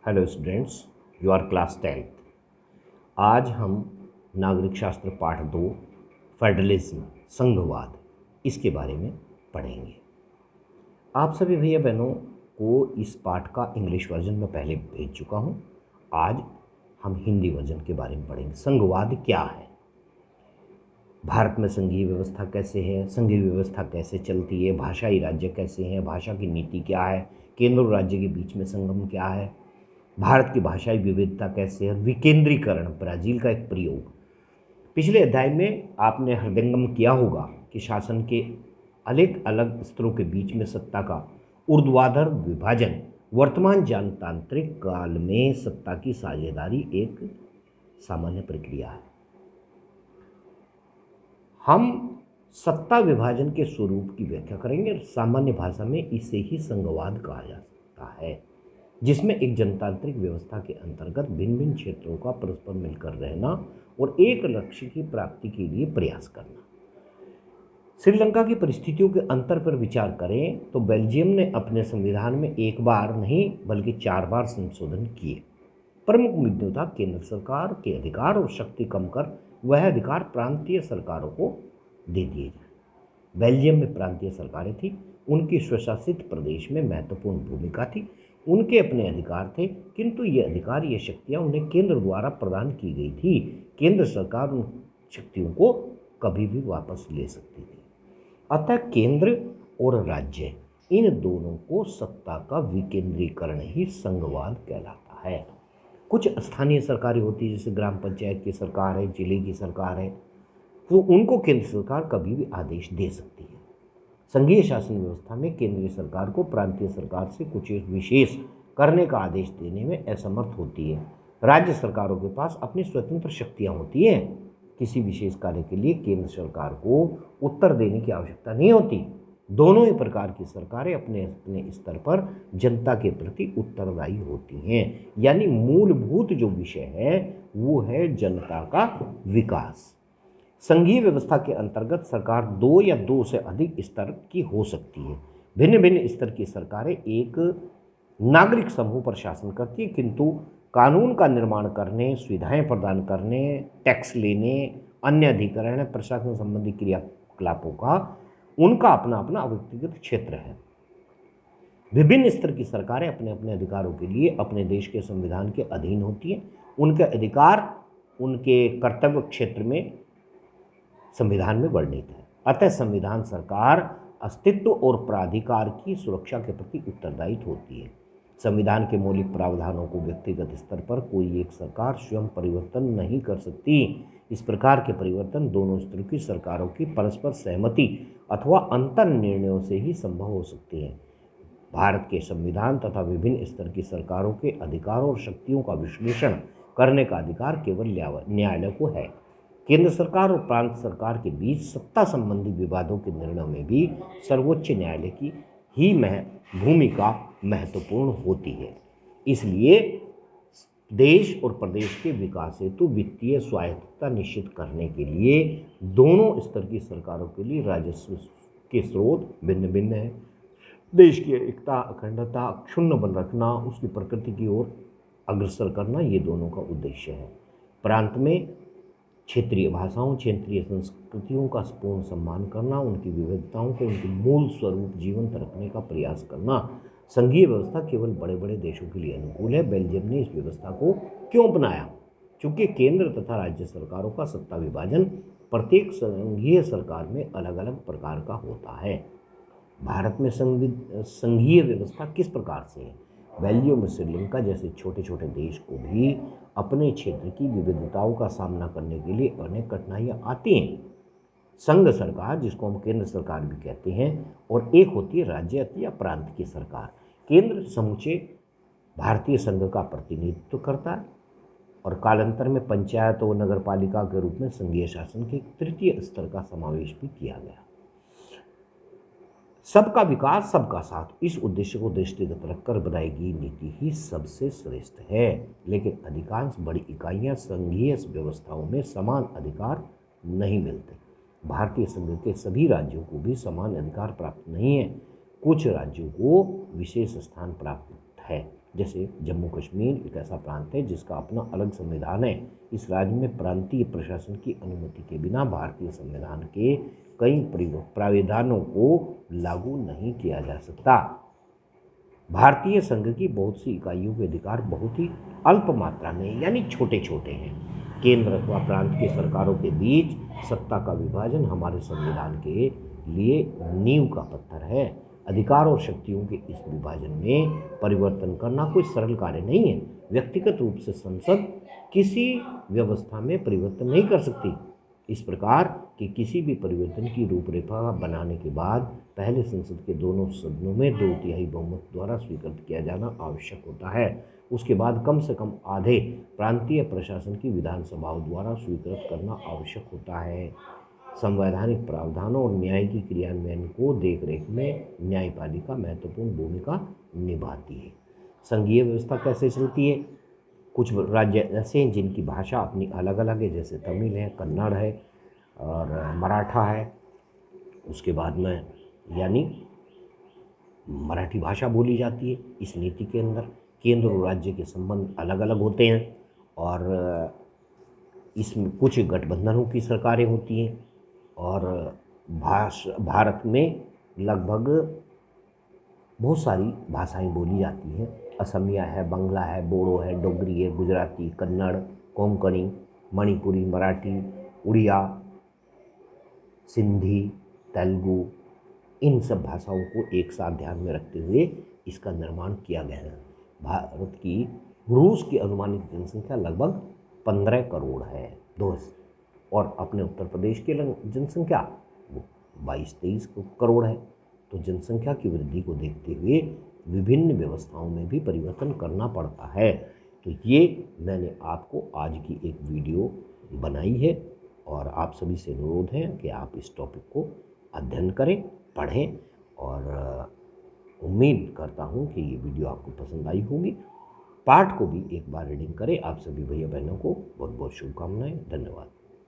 Hello students, you are class 10th। आज हम नागरिक शास्त्र पाठ 2 फेडरलिज्म संघवाद इसके बारे में पढ़ेंगे। आप सभी भैया बहनों को इस पाठ का इंग्लिश वर्जन में पहले भेज चुका हूँ। आज हम हिंदी वर्जन के बारे में पढ़ेंगे। संघवाद क्या है, भारत में संघीय व्यवस्था कैसे है, संघीय व्यवस्था कैसे चलती है, भाषाई राज्य कैसे हैं, भाषा की नीति क्या है, केंद्र और राज्य के बीच में संगम क्या है, भारत की भाषाई विविधता कैसे है, विकेंद्रीकरण ब्राजील का एक प्रयोग। पिछले अध्याय में आपने हृदयंगम किया होगा कि शासन के अलग अलग स्तरों के बीच में सत्ता का ऊर्ध्वाधर विभाजन वर्तमान जनतांत्रिक काल में सत्ता की साझेदारी एक सामान्य प्रक्रिया है। हम सत्ता विभाजन के स्वरूप की व्याख्या करेंगे। सामान्य भाषा में इसे ही संघवाद कहा जा सकता है, जिसमें एक जनतांत्रिक व्यवस्था के अंतर्गत भिन्न भिन्न क्षेत्रों का परस्पर मिलकर रहना और एक लक्ष्य की प्राप्ति के लिए प्रयास करना। श्रीलंका की परिस्थितियों के अंतर पर विचार करें तो बेल्जियम ने अपने संविधान में एक बार नहीं बल्कि 4 बार संशोधन किए। प्रमुख मुद्दों था केंद्र सरकार के अधिकार और शक्ति कम कर वह अधिकार प्रांतीय सरकारों को दे दिए जाए। बेल्जियम में प्रांतीय सरकारें थी, उनकी स्वशासित प्रदेश में महत्वपूर्ण भूमिका थी, उनके अपने अधिकार थे, किंतु ये अधिकार, ये शक्तियाँ उन्हें केंद्र द्वारा प्रदान की गई थी। केंद्र सरकार उन शक्तियों को कभी भी वापस ले सकती थी। अतः केंद्र और राज्य इन दोनों को सत्ता का विकेंद्रीकरण ही संघवाद कहलाता है। कुछ स्थानीय सरकारें होती है, जैसे ग्राम पंचायत की सरकार है, जिले की सरकार है, तो उनको केंद्र सरकार कभी भी आदेश दे सकती है। संघीय शासन व्यवस्था में केंद्रीय सरकार को प्रांतीय सरकार से कुछ विशेष करने का आदेश देने में असमर्थ होती है। राज्य सरकारों के पास अपनी स्वतंत्र शक्तियां होती हैं। किसी विशेष कार्य के लिए केंद्र सरकार को उत्तर देने की आवश्यकता नहीं होती। दोनों ही प्रकार की सरकारें अपने अपने स्तर पर जनता के प्रति उत्तरदायी होती हैं। यानी मूलभूत जो विषय है वो है जनता का विकास। संघीय व्यवस्था के अंतर्गत सरकार 2 या 2 से अधिक स्तर की हो सकती है। भिन्न भिन्न स्तर की सरकारें एक नागरिक समूह पर शासन करती है, किंतु कानून का निर्माण करने, सुविधाएं प्रदान करने, टैक्स लेने, अन्य अधिकरण, प्रशासन संबंधी क्रियाकलापों का उनका अपना अपना व्यक्तिगत क्षेत्र है। विभिन्न स्तर की सरकारें अपने अपने अधिकारों के लिए अपने देश के संविधान के अधीन होती हैं। उनके अधिकार उनके कर्तव्य क्षेत्र में संविधान में वर्णित है। अतः संविधान सरकार अस्तित्व और प्राधिकार की सुरक्षा के प्रति उत्तरदायी होती है। संविधान के मौलिक प्रावधानों को व्यक्तिगत स्तर पर कोई एक सरकार स्वयं परिवर्तन नहीं कर सकती। इस प्रकार के परिवर्तन दोनों स्तरों की सरकारों की परस्पर सहमति अथवा अंतर निर्णयों से ही संभव हो सकते हैं। भारत के संविधान तथा विभिन्न स्तर की सरकारों के अधिकारों और शक्तियों का विश्लेषण करने का अधिकार केवल न्यायालय को है। केंद्र सरकार और प्रांत सरकार के बीच सत्ता संबंधी विवादों के निर्णय में भी सर्वोच्च न्यायालय की ही भूमिका महत्वपूर्ण होती है। इसलिए देश और प्रदेश के विकास हेतु वित्तीय स्वायत्तता निश्चित करने के लिए दोनों स्तर की सरकारों के लिए राजस्व के स्रोत भिन्न भिन्न हैं। देश की एकता, अखंडता क्षुण्ण बन रखना, उसकी प्रकृति की ओर अग्रसर करना, ये दोनों का उद्देश्य है। प्रांत में क्षेत्रीय भाषाओं, क्षेत्रीय संस्कृतियों का पूर्ण सम्मान करना, उनकी विविधताओं को उनके मूल स्वरूप जीवंत रखने का प्रयास करना। संघीय व्यवस्था केवल बड़े बड़े देशों के लिए अनुकूल है। बेल्जियम ने इस व्यवस्था को क्यों अपनाया? चूंकि केंद्र तथा राज्य सरकारों का सत्ता विभाजन प्रत्येक संघीय सरकार में अलग अलग प्रकार का होता है। भारत में संघीय व्यवस्था किस प्रकार से है? बेल्जियम और श्रीलंका जैसे छोटे छोटे देश को भी अपने क्षेत्र की विविधताओं का सामना करने के लिए अनेक कठिनाइयाँ आती हैं। संघ सरकार, जिसको हम केंद्र सरकार भी कहते हैं, और एक होती है राज्य या प्रांत की सरकार। केंद्र समूचे भारतीय संघ का प्रतिनिधित्व करता है और कालांतर में पंचायत और नगर पालिका के रूप में संघीय शासन के तृतीय स्तर का समावेश भी किया गया। सबका विकास, सबका साथ, इस उद्देश्य को दृष्टिगत रखकर बनाई गई नीति ही सबसे श्रेष्ठ है। लेकिन अधिकांश बड़ी इकाइयां संघीय व्यवस्थाओं में समान अधिकार नहीं मिलते। भारतीय संघ के सभी राज्यों को भी समान अधिकार प्राप्त नहीं है। कुछ राज्यों को विशेष स्थान प्राप्त है। जैसे जम्मू कश्मीर एक ऐसा प्रांत है जिसका अपना अलग संविधान है। इस राज्य में प्रांतीय प्रशासन की अनुमति के बिना भारतीय संविधान के कई प्राविधानों को लागू नहीं किया जा सकता। भारतीय संघ की बहुत सी इकाइयों के अधिकार बहुत ही अल्प मात्रा में यानी छोटे छोटे हैं। केंद्र अथवा प्रांत की सरकारों के बीच सत्ता का विभाजन हमारे संविधान के लिए नींव का पत्थर है। अधिकार और शक्तियों के इस विभाजन में परिवर्तन करना कोई सरल कार्य नहीं है। व्यक्तिगत रूप से संसद किसी व्यवस्था में परिवर्तन नहीं कर सकती। इस प्रकार कि किसी भी परिवर्तन की रूपरेखा बनाने के बाद पहले संसद के दोनों सदनों में 2/3 बहुमत द्वारा स्वीकृत किया जाना आवश्यक होता है। उसके बाद कम से कम आधे प्रांतीय प्रशासन की विधानसभाओं द्वारा स्वीकृत करना आवश्यक होता है। संवैधानिक प्रावधानों और न्यायिक क्रियान्वयन को देखरेख में न्यायपालिका महत्वपूर्ण भूमिका निभाती है। संघीय व्यवस्था कैसे चलती है? कुछ राज्य ऐसे हैं जिनकी भाषा अपनी अलग अलग है, जैसे तमिल है, कन्नड़ है और मराठा है। उसके बाद में यानी मराठी भाषा बोली जाती है। इस नीति के अंदर केंद्र और राज्य के संबंध अलग अलग होते हैं और इसमें कुछ गठबंधनों की सरकारें होती हैं और भारत में लगभग बहुत सारी भाषाएं बोली जाती हैं। असमिया है, बंगला है, बोडो है, डोगरी है, गुजराती, कन्नड़, कोंकणी, मणिपुरी, मराठी, उड़िया, सिंधी, तेलुगु, इन सब भाषाओं को एक साथ ध्यान में रखते हुए इसका निर्माण किया गया है। भारत की रूस की अनुमानित जनसंख्या लगभग 15 करोड़ है दोस्त, और अपने उत्तर प्रदेश की जनसंख्या वो 22-23 करोड़ है। तो जनसंख्या की वृद्धि को देखते हुए विभिन्न व्यवस्थाओं में भी परिवर्तन करना पड़ता है। तो ये मैंने आपको आज की एक वीडियो बनाई है और आप सभी से अनुरोध है कि आप इस टॉपिक को अध्ययन करें, पढ़ें और उम्मीद करता हूँ कि ये वीडियो आपको पसंद आई होगी। पाठ को भी एक बार रीडिंग करें। आप सभी भैया बहनों को बहुत बहुत शुभकामनाएं। धन्यवाद।